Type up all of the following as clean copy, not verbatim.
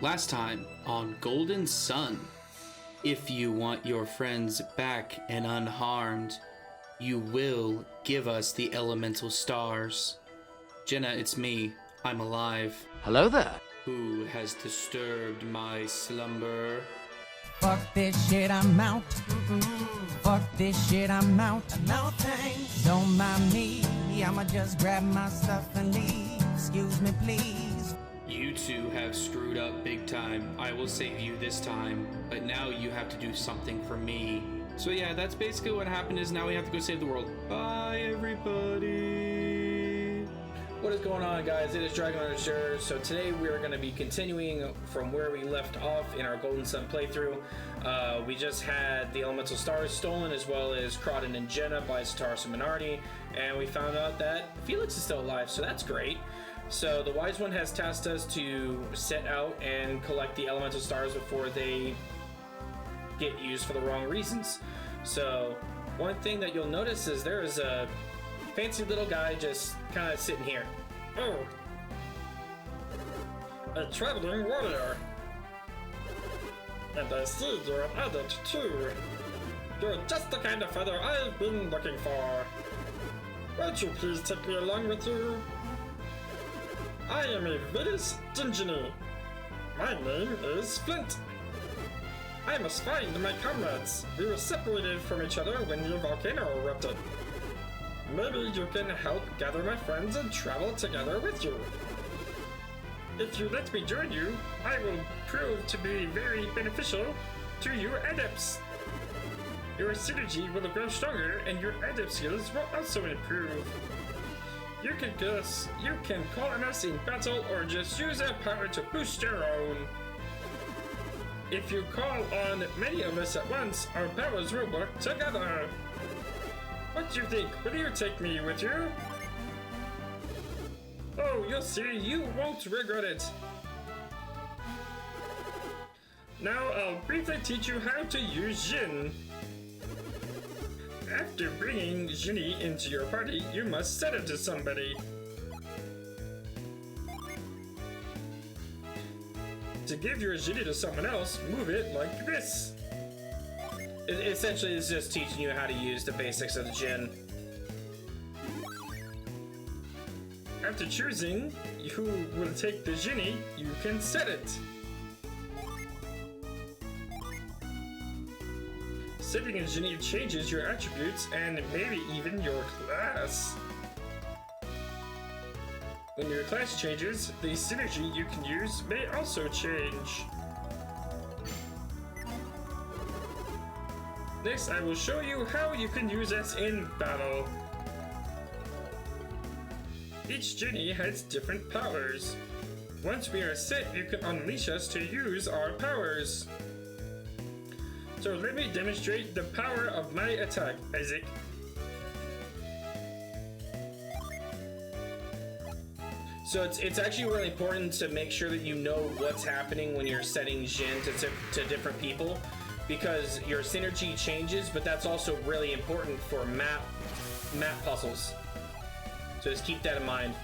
Last time on Golden Sun. If you want your friends back and unharmed, you will give us the elemental stars. Jenna, it's me. I'm alive. Hello there. Who has disturbed my slumber? Fuck this shit, I'm out. Fuck this shit, I'm out. No thanks. Don't mind me. I'ma just grab my stuff and leave. Excuse me, please. You two have screwed up big time. I will save you this time, but now you have to do something for me. So yeah, that's basically what happened is now we have to go save the world. Bye, everybody. What is going on, guys? It is DragonLordAzure. So today we are going to be continuing from where we left off in our Golden Sun playthrough. We just had the elemental stars stolen, as well as Crawdon and Jenna by Sataris and Minardi, and we found out that Felix is still alive, so that's great. So the Wise One has tasked us to set out and collect the elemental stars before they get used for the wrong reasons. So one thing that you'll notice is there is a fancy little guy just kind of sitting here. Oh, a traveling warrior. And I see you're an adept too. You're just the kind of feather I've been looking for. Won't you please take me along with you? I am a village Gingini. My name is Flint. I must find my comrades. We were separated from each other when the volcano erupted. Maybe you can help gather my friends and travel together with you. If you let me join you, I will prove to be very beneficial to you adepts. Your synergy will grow stronger and your adept skills will also improve. You can call on us in battle or just use our power to boost your own. If you call on many of us at once, our powers will work together. What do you think? Will you take me with you? Oh, you'll see, you won't regret it. Now I'll briefly teach you how to use Jin. After bringing Jinny into your party, you must set it to somebody. To give your Jinny to someone else, move it like this. Essentially, it's just teaching you how to use the basics of the Jin. After choosing who will take the Jinny, you can set it. Setting a Jinny changes your attributes and maybe even your class. When your class changes, the synergy you can use may also change. Next, I will show you how you can use us in battle. Each Jinny has different powers. Once we are set, you can unleash us to use our powers. So let me demonstrate the power of my attack, Isaac. So it's actually really important to make sure that you know what's happening when you're setting Jin to different people, because your synergy changes, but that's also really important for map puzzles. So just keep that in mind.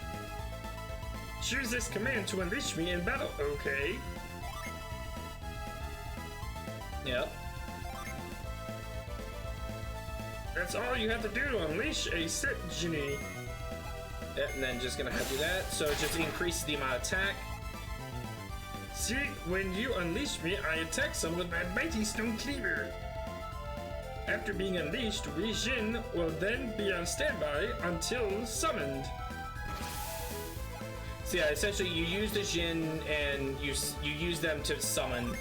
Choose this command to unleash me in battle, okay? Yep. That's all you have to do to unleash a set Jinny. Yep, and then just gonna have to do that. So it just increases the amount of attack. See, when you unleash me, I attack someone with my mighty stone cleaver. After being unleashed, we Jin will then be on standby until summoned. So yeah, essentially you use the Jin and you use them to summon.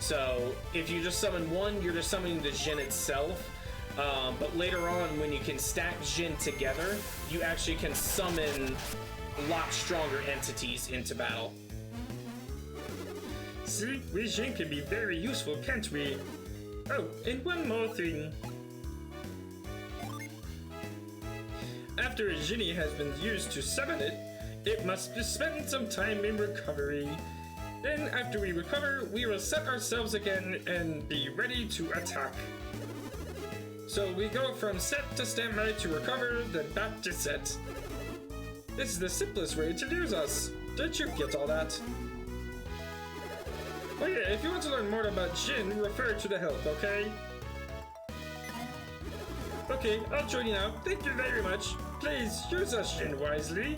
So if you just summon one, you're just summoning the Jin itself. But later on, when you can stack Jin together, you actually can summon a lot stronger entities into battle. See, we Jin can be very useful, can't we? Oh, and one more thing. After a Jinny has been used to summon it, it must spend some time in recovery. Then, after we recover, we will set ourselves again and be ready to attack. So we go from set to standby to recover, then back to set. This is the simplest way to use us. Did you get all that? Oh yeah, if you want to learn more about Jin, refer to the help, okay? Okay, I'll join you now. Thank you very much. Please use us Jin wisely.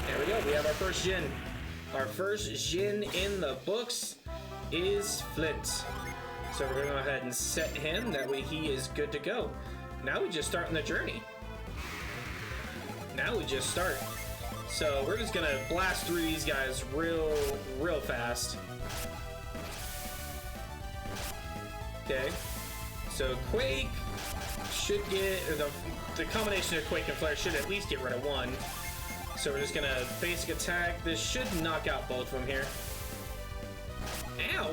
There we go, we have our first Jin. Our first Jin in the books is Flint. So we're gonna go ahead and set him, that way he is good to go. Now we just start on the journey. Now we just start. So we're just gonna blast through these guys real fast. Okay. So Quake should get, or the combination of Quake and Flare should at least get rid of one. So we're just gonna basic attack. This should knock out both of them here. Ow!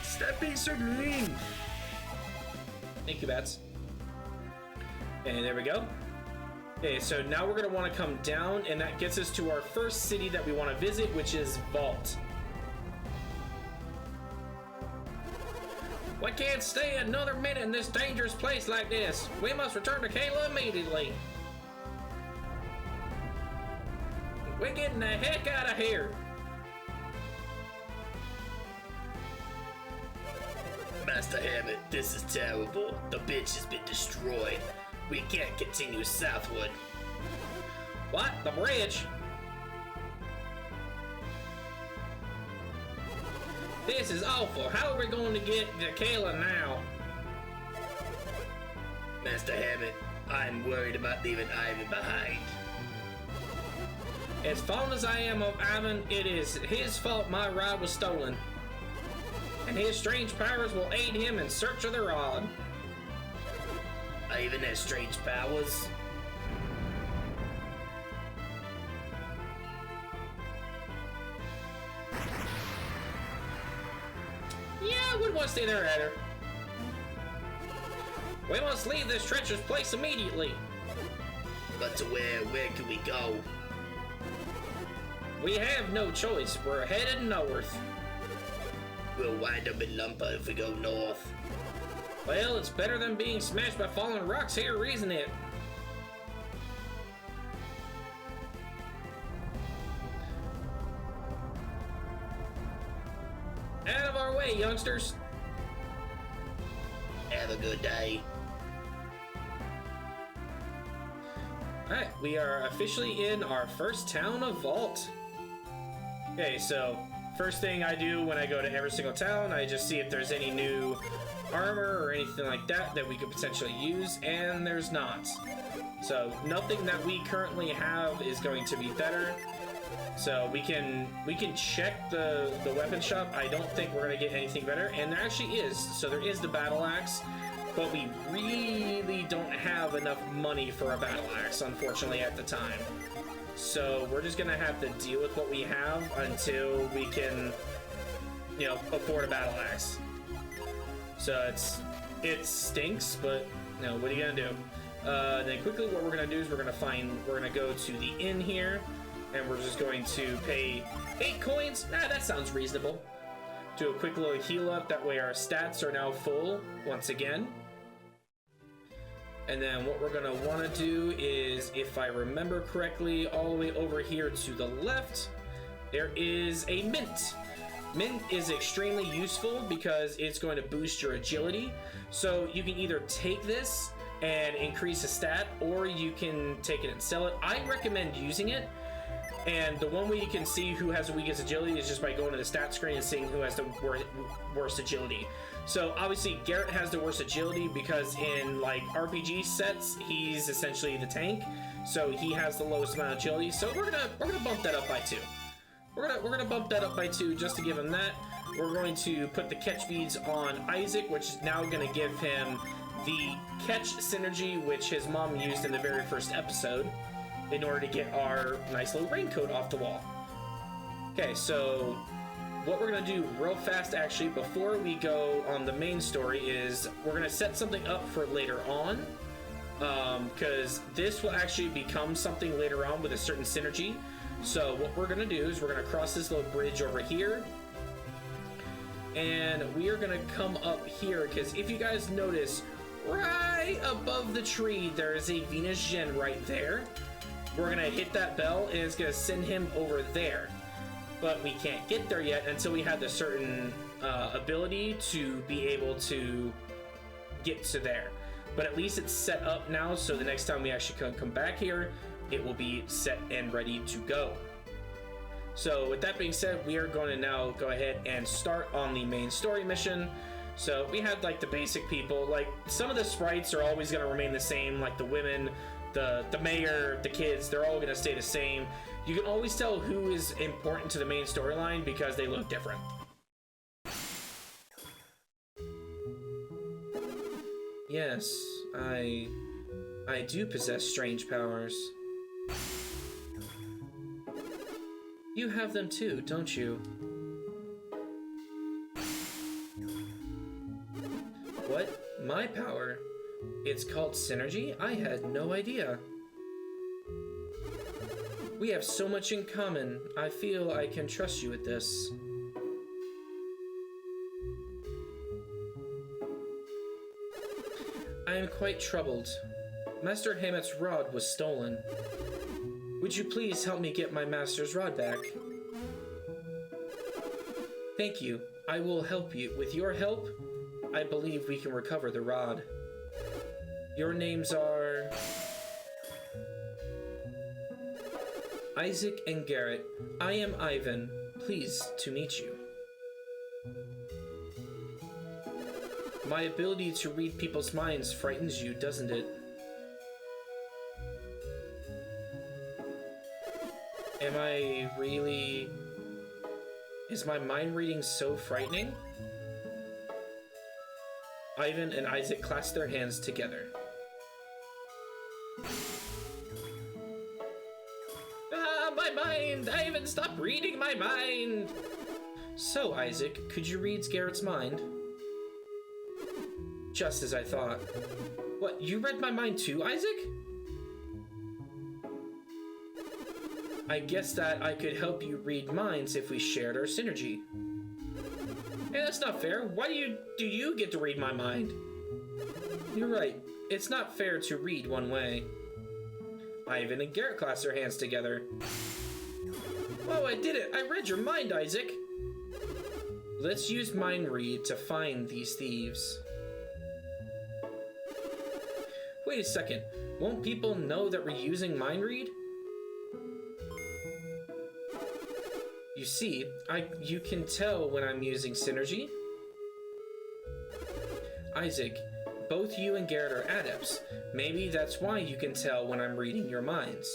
Stop being so mean! Thank you, Bats. And there we go. Okay, so now we're gonna want to come down, and that gets us to our first city that we want to visit, which is Vault. We can't stay another minute in this dangerous place like this. We must return to Kayla immediately. We're getting the heck out of here. Master Hammett, this is terrible. The bitch has been destroyed. We can't continue southward. What? The bridge? This is awful. How are we going to get to Kayla now? Master Hammett, I'm worried about leaving Ivan behind. As fond as I am of Ivan, it is his fault my rod was stolen. And his strange powers will aid him in search of the rod. Ivan has strange powers. Yeah, I wouldn't want to stay there either. We must leave this treacherous place immediately. But to where? Where can we go? We have no choice. We're headed north. We'll wind up in Lumpa if we go north. Well, it's better than being smashed by falling rocks here, isn't it? Out of our way, youngsters. Have a good day. Alright, we are officially in our first town of Vault. Okay, so first thing I do when I go to every single town, I just see if there's any new armor or anything like that that we could potentially use, and there's not. So nothing that we currently have is going to be better. So we can check the weapon shop. I don't think we're gonna get anything better, and there actually is. So there is the battle axe, but we really don't have enough money for a battle axe, unfortunately, at the time. So we're just gonna have to deal with what we have until we can, you know, afford a battle axe. So it stinks, but you know, what are you gonna do? Then quickly, what we're gonna do is we're gonna go to the inn here, and we're just going to pay 8 coins. That sounds reasonable. Do a quick little heal up. That way our stats are now full once again. And then what we're gonna wanna do is, if I remember correctly, all the way over here to the left, there is a mint. Mint is extremely useful because it's going to boost your agility. So you can either take this and increase a stat, or you can take it and sell it. I recommend using it. And the one way you can see who has the weakest agility is just by going to the stat screen and seeing who has the worst agility. So obviously Garet has the worst agility because in like RPG sets, he's essentially the tank. So he has the lowest amount of agility. So we're gonna bump that up by 2. We're gonna bump that up by 2 just to give him that. We're going to put the catch beads on Isaac, which is now gonna give him the catch synergy, which his mom used in the very first episode, in order to get our nice little raincoat off the wall. Okay, so what we're gonna do real fast, actually, before we go on the main story, is we're gonna set something up for later on, because this will actually become something later on with a certain synergy. So what we're gonna do is we're gonna cross this little bridge over here, and we are gonna come up here, because if you guys notice, right above the tree, there is a Venus Gen right there. we're gonna hit that bell and it's gonna send him over there. But we can't get there yet until we have the certain ability to be able to get to there. But at least it's set up now, so the next time we actually come back here, it will be set and ready to go. So with that being said, we are going to now go ahead and start on the main story mission. So we had like the basic people, like some of the sprites are always going to remain the same, like the women, the mayor, the kids, they're all going to stay the same. You can always tell who is important to the main storyline because they look different. Yes, I do possess strange powers. You have them too, don't you? What? My power? It's called synergy? I had no idea. We have so much in common. I feel I can trust you with this. I am quite troubled. Master Hamet's rod was stolen. Would you please help me get my master's rod back? Thank you. I will help you. With your help, I believe we can recover the rod. Your names are... Isaac and Garet. I am Ivan. Pleased to meet you. My ability to read people's minds frightens you, doesn't it? Am I really... Is my mind reading so frightening? Ivan and Isaac clasp their hands together. Ah, my mind! Ivan, stop reading my mind! So, Isaac, could you read Garet's mind? Just as I thought. What, you read my mind too, Isaac? I guess that I could help you read minds if we shared our synergy. Hey, that's not fair. Why do you get to read my mind? You're right. It's not fair to read one way. Ivan and Garet clasp their hands together. Whoa, I did it! I read your mind, Isaac! Let's use mind read to find these thieves. Wait a second. Won't people know that we're using mind read? You see, you can tell when I'm using synergy. Isaac, both you and Garet are adepts. Maybe that's why you can tell when I'm reading your minds.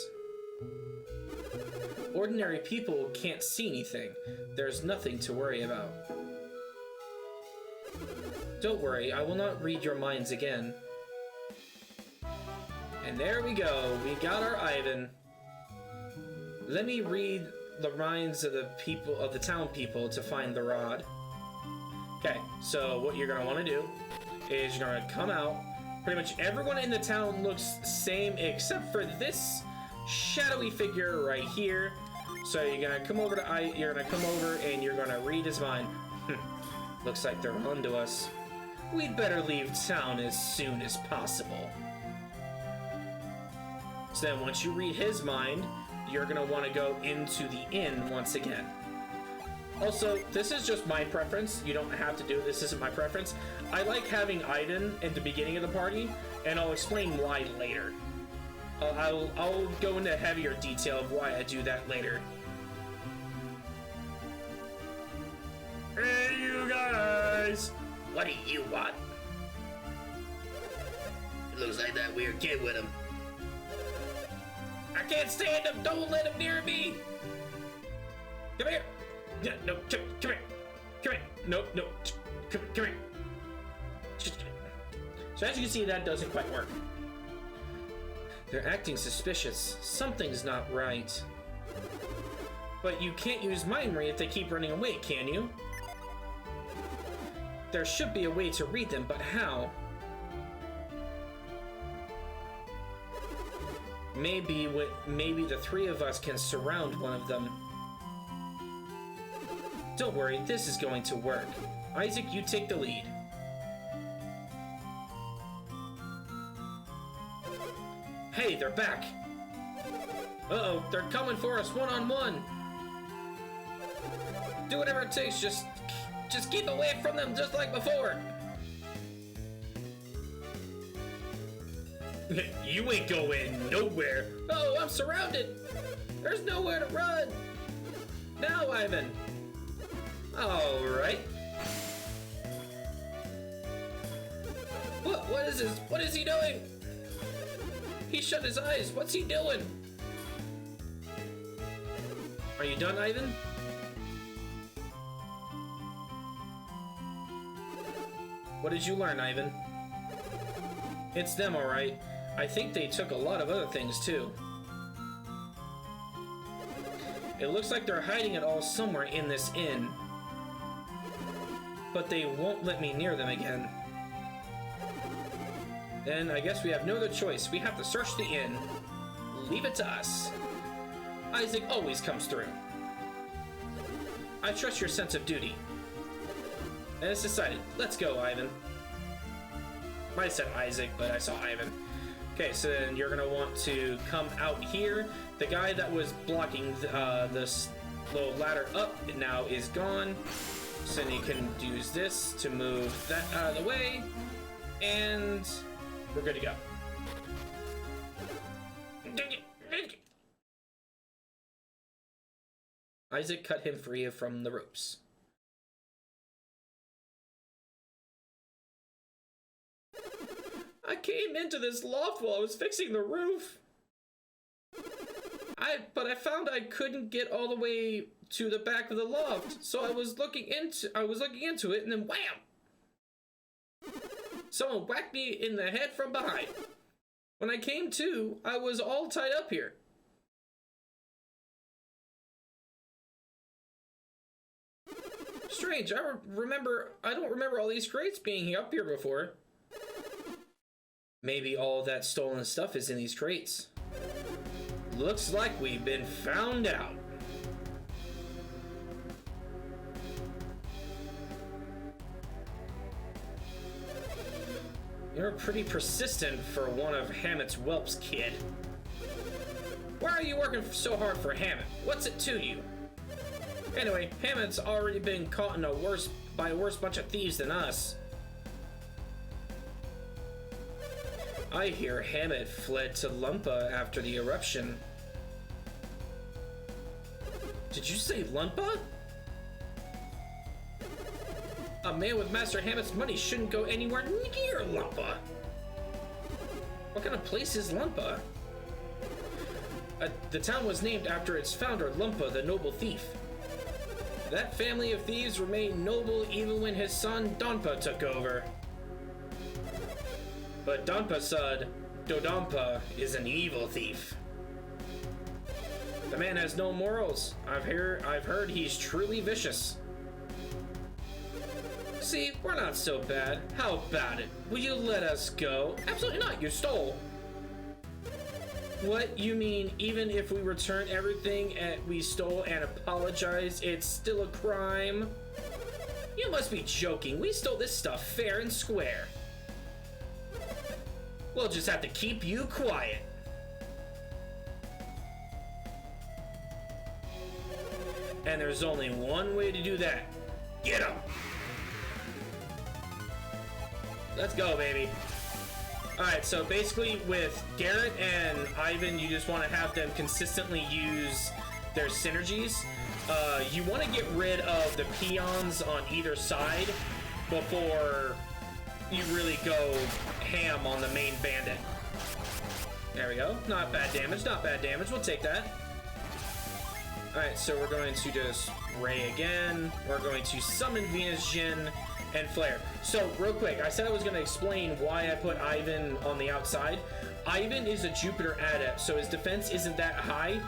Ordinary people can't see anything. There's nothing to worry about. Don't worry, I will not read your minds again. And there we go, we got our Ivan. Let me read the minds of the people, of the town people, to find the rod. Okay, so what you're gonna want to do is you're gonna come out. Pretty much everyone in the town looks same except for this shadowy figure right here. So you're gonna come over to you're gonna come over and you're gonna read his mind. Looks like they're onto us. We'd better leave town as soon as possible. So then once you read his mind, you're gonna want to go into the inn once again. Also, this is just my preference. You don't have to do it. This isn't my preference. I like having Ivan at the beginning of the party, and I'll explain why later. I'll go into heavier detail of why I do that later. Hey, you guys! What do you want? It looks like that weird kid with him. I can't stand him! Don't let him near me! Come here! No, come here! Come here! No, come here! So as you can see, that doesn't quite work. They're acting suspicious. Something's not right. But you can't use mind read if they keep running away, can you? There should be a way to read them, but how? Maybe the three of us can surround one of them. Don't worry, this is going to work. Isaac, you take the lead. Hey, they're back! Uh-oh, they're coming for us one-on-one. Do whatever it takes, just keep away from them just like before. You ain't going nowhere. Oh, I'm surrounded. There's nowhere to run. Now, Ivan. All right. What is this? What is he doing? He shut his eyes. What's he doing? Are you done, Ivan? What did you learn, Ivan? It's them, all right. I think they took a lot of other things, too. It looks like they're hiding it all somewhere in this inn. But they won't let me near them again. Then I guess we have no other choice. We have to search the inn. Leave it to us. Isaac always comes through. I trust your sense of duty. And it's decided. Let's go, Ivan. I said Isaac, but I saw Ivan. Okay, so then you're gonna want to come out here. The guy that was blocking this little ladder up now is gone. So then you can use this to move that out of the way. And we're good to go. Isaac cut him free from the ropes. I came into this loft while I was fixing the roof. But I found I couldn't get all the way to the back of the loft, so I was looking into it, and then wham! Someone whacked me in the head from behind. When I came to, I was all tied up here. Strange, I don't remember all these crates being up here before. Maybe all that stolen stuff is in these crates. Looks like we've been found out. You're pretty persistent for one of Hammett's whelps, kid. Why are you working so hard for Hammett? What's it to you? Anyway, Hammett's already been caught in by a worse bunch of thieves than us. I hear Hammett fled to Lumpa after the eruption. Did you say Lumpa? A man with Master Hammett's money shouldn't go anywhere near Lumpa. What kind of place is Lumpa? The town was named after its founder, Lumpa, the noble thief. That family of thieves remained noble even when his son, Donpa, took over. But Donpa said, Dodonpa is an evil thief. The man has no morals. I've heard he's truly vicious. See, we're not so bad. How about it? Will you let us go? Absolutely not, you stole. What, you mean even if we return everything we stole and apologize, it's still a crime? You must be joking. We stole this stuff fair and square. We'll just have to keep you quiet. And there's only one way to do that. Get him! Let's go, baby. Alright, so basically with Garet and Ivan, you just want to have them consistently use their synergies. You want to get rid of the peons on either side before you really go ham on the main bandit. There we go. Not bad damage, not bad damage. We'll take that. Alright, so we're going to just Ray again. We're going to summon Venus Jin and Flare. So, real quick, I said I was going to explain why I put Ivan on the outside. Ivan is a Jupiter adept, so his defense isn't that high.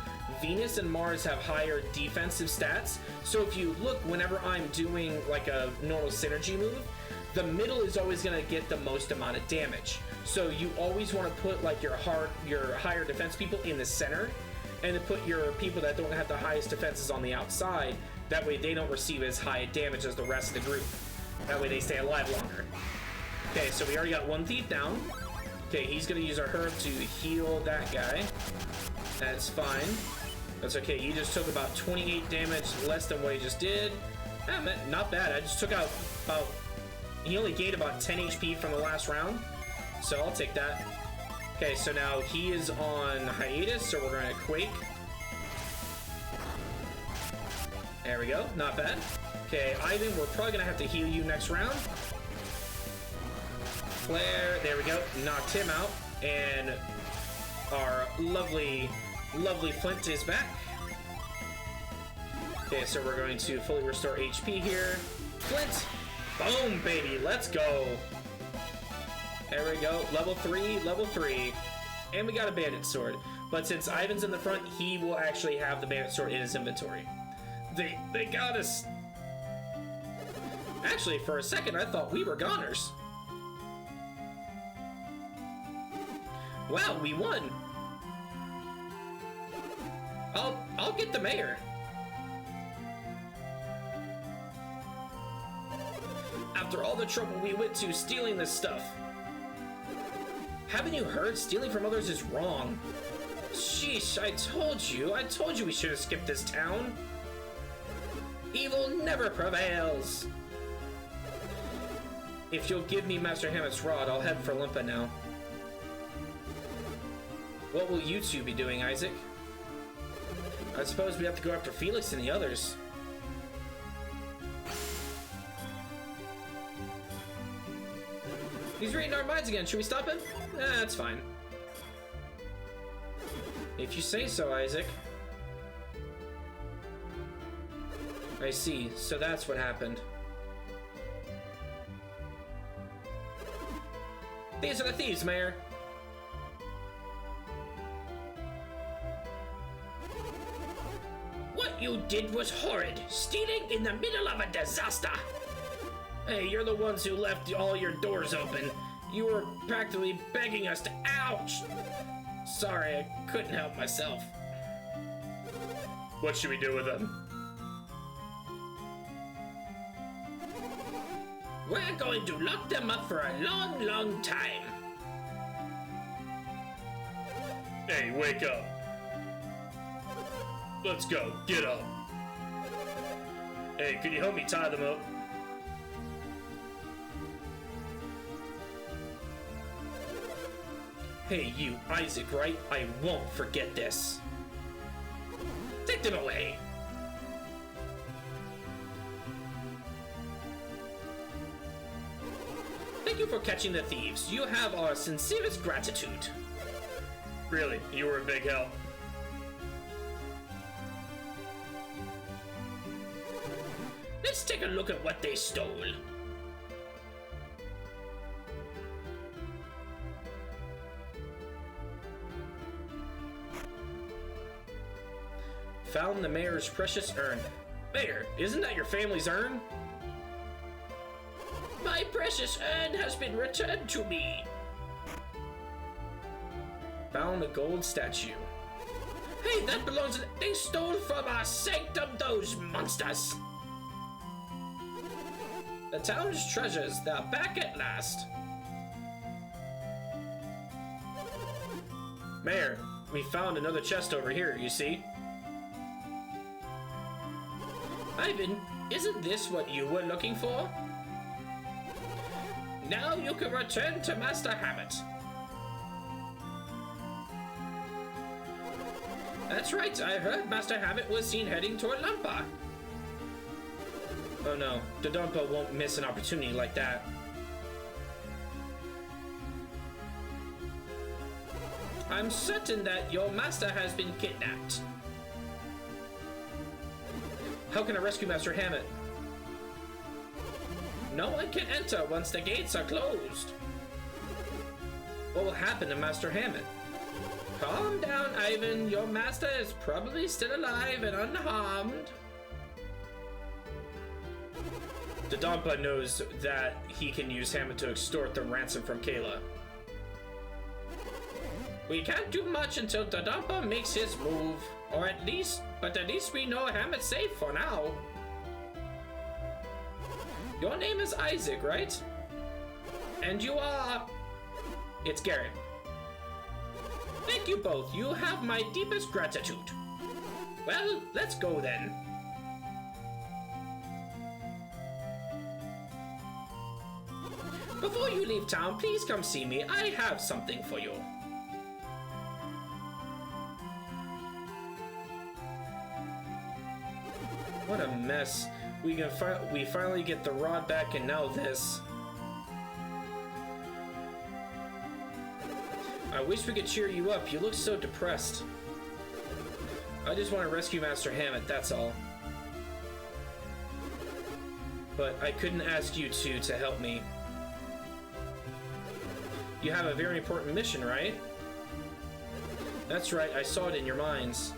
Venus and Mars have higher defensive stats. So if you look, whenever I'm doing like a normal synergy move, the middle is always going to get the most amount of damage. So you always want to put like your higher defense people in the center, and then put your people that don't have the highest defenses on the outside. That way they don't receive as high damage as the rest of the group. That way they stay alive longer. Okay, so we already got one thief down. Okay, he's gonna use our herb to heal that guy. That's fine. That's okay. He just took about 28 damage, less than what he just did. Not bad. I just took out about... He only gained about 10 HP from the last round, so I'll take that. Okay, so now he is on hiatus, so we're gonna Quake. There we go. Not bad. Okay, Ivan, we're probably gonna have to heal you next round. Flare, there we go. Knocked him out, and our lovely Flint is back. Okay, so we're going to fully restore HP here. Flint, boom, baby, let's go. There we go, level 3, and we got a bandit sword. But since Ivan's in the front, he will actually have the bandit sword in his inventory. They got us. Actually, for a second, I thought we were goners. Wow, we won. I'll get the mayor. After all the trouble we went to stealing this stuff. Haven't you heard? Stealing from others is wrong. Sheesh, I told you we should have skipped this town. Evil never prevails. If you'll give me Master Hammet's rod, I'll head for Limpa now. What will you two be doing, Isaac? I suppose we have to go after Felix and the others. He's reading our minds again. Should we stop him? That's fine. If you say so, Isaac. I see. So that's what happened. These are the thieves, Mayor. What you did was horrid. Stealing in the middle of a disaster. Hey, you're the ones who left all your doors open. You were practically begging us to... Ouch! Sorry, I couldn't help myself. What should we do with them? We're going to lock them up for a long, long time. Hey, wake up. Let's go. Get up. Hey, could you help me tie them up? Hey, you, Isaac, right? I won't forget this. Take them away. Thank you for catching the thieves. You have our sincerest gratitude. Really, you were a big help. Let's take a look at what they stole. Found the mayor's precious urn. Mayor, isn't that your family's urn? My precious urn has been returned to me. Found a gold statue. Hey, that belongs to... They stole from our sanctum, those monsters. The town's treasures, they're back at last. Mayor, we found another chest over here, you see? Ivan, isn't this what you were looking for? Now you can return to Master Hammett. That's right, I heard Master Hammett was seen heading toward Lampa. Oh no, Dodonpa won't miss an opportunity like that. I'm certain that your master has been kidnapped. How can I rescue Master Hammett? No one can enter once the gates are closed. What will happen to Master Hammett? Calm down, Ivan. Your master is probably still alive and unharmed. Dodonpa knows that he can use Hammett to extort the ransom from Kayla. We can't do much until Dodonpa makes his move. But at least we know Hammett's safe for now. Your name is Isaac, right? And you are... It's Garet. Thank you both. You have my deepest gratitude. Well, let's go then. Before you leave town, please come see me. I have something for you. What a mess. We finally get the rod back, and now this. I wish we could cheer you up. You look so depressed. I just want to rescue Master Hammett, that's all. But I couldn't ask you two to help me. You have a very important mission, right? That's right, I saw it in your minds.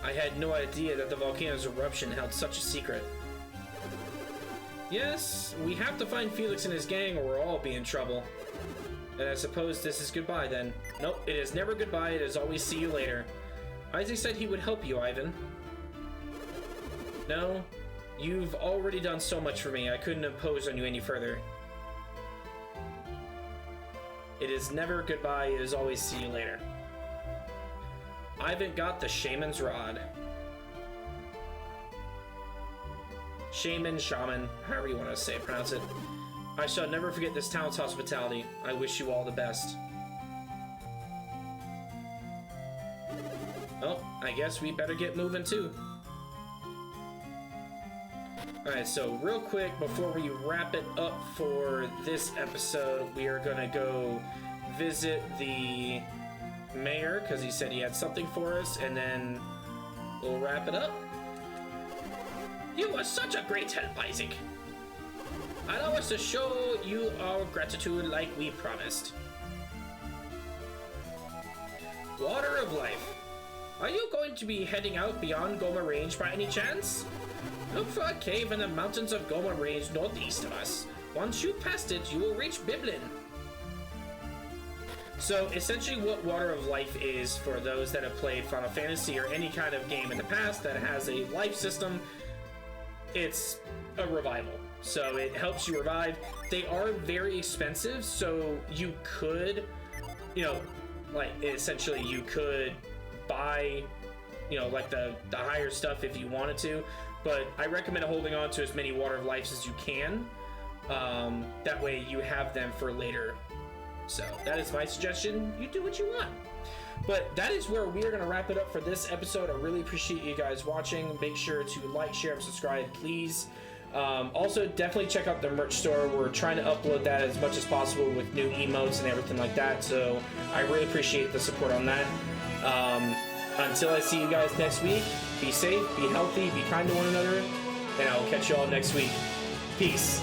I had no idea that the volcano's eruption held such a secret. Yes, we have to find Felix and his gang or we'll all be in trouble. And I suppose this is goodbye then. Nope, it is never goodbye, it is always see you later. Isaac said he would help you, Ivan. No, you've already done so much for me, I couldn't impose on you any further. It is never goodbye, it is always see you later. Ivan got the shaman's rod. Shaman, however you want to pronounce it. I shall never forget this town's hospitality. I wish you all the best. Oh, I guess we better get moving too. Alright, so real quick, before we wrap it up for this episode, we are gonna go visit the mayor, because he said he had something for us, and then we'll wrap it up. You were such a great help, Isaac. Allow us to show you our gratitude like we promised. Water of Life. Are you going to be heading out beyond Goma Range by any chance? Look for a cave in the mountains of Goma Range northeast of us. Once you've passed it, you will reach Biblin. So essentially what Water of Life is, for those that have played Final Fantasy or any kind of game in the past that has a life system, it's a revival. So it helps you revive. They are very expensive, so you could, like essentially you could buy, like the higher stuff if you wanted to, but I recommend holding on to as many Water of Lives as you can. That way you have them for later. So that is my suggestion. You do what you want. But that is where we are going to wrap it up for this episode. I really appreciate you guys watching. Make sure to like, share, and subscribe, please. Also, definitely check out the merch store. We're trying to upload that as much as possible with new emotes and everything like that. So I really appreciate the support on that. Until I see you guys next week, be safe, be healthy, be kind to one another, and I will catch you all next week. Peace.